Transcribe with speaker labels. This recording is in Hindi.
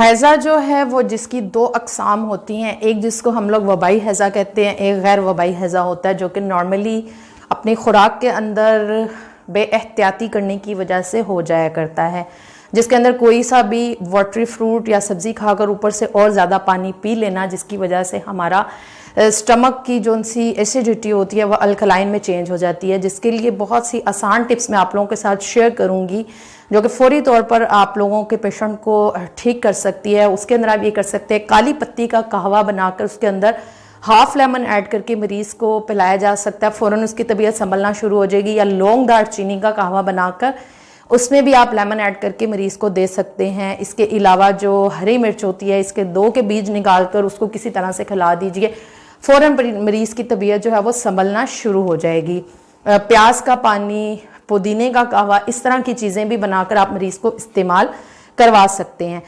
Speaker 1: हैज़ा जो है वो जिसकी दो अक़साम होती हैं, एक जिसको हम लोग वबाई हैज़ा कहते हैं, एक गैर वबाई हैज़ा होता है जो कि नॉर्मली अपनी खुराक के अंदर बेएहतियाती करने की वजह से हो जाया करता है, जिसके अंदर कोई सा भी वाटरी फ्रूट या सब्ज़ी खाकर ऊपर से और ज़्यादा पानी पी लेना, जिसकी वजह से हमारा स्टमक की जो सी एसिडिटी होती है वह अल्कलाइन में चेंज हो जाती है। जिसके लिए बहुत सी आसान टिप्स मैं आप लोगों के साथ शेयर करूंगी जो कि फौरी तौर पर आप लोगों के पेशेंट को ठीक कर सकती है। उसके अंदर आप ये कर सकते हैं, काली पत्ती का कहवा बनाकर उसके अंदर हाफ लेमन ऐड करके मरीज़ को पिलाया जा सकता है, फ़ौरन उसकी तबीयत संभलना शुरू हो जाएगी। या लौंग दालचीनी का कहवा बनाकर उसमें भी आप लेमन ऐड करके मरीज़ को दे सकते हैं। इसके अलावा जो हरी मिर्च होती है, इसके 2 के बीज निकाल कर उसको किसी तरह से खिला दीजिए, फ़ौरन मरीज़ की तबीयत जो है वो संभलना शुरू हो जाएगी। प्याज का पानी, पुदीने का कहवा, इस तरह की चीज़ें भी बनाकर आप मरीज़ को इस्तेमाल करवा सकते हैं।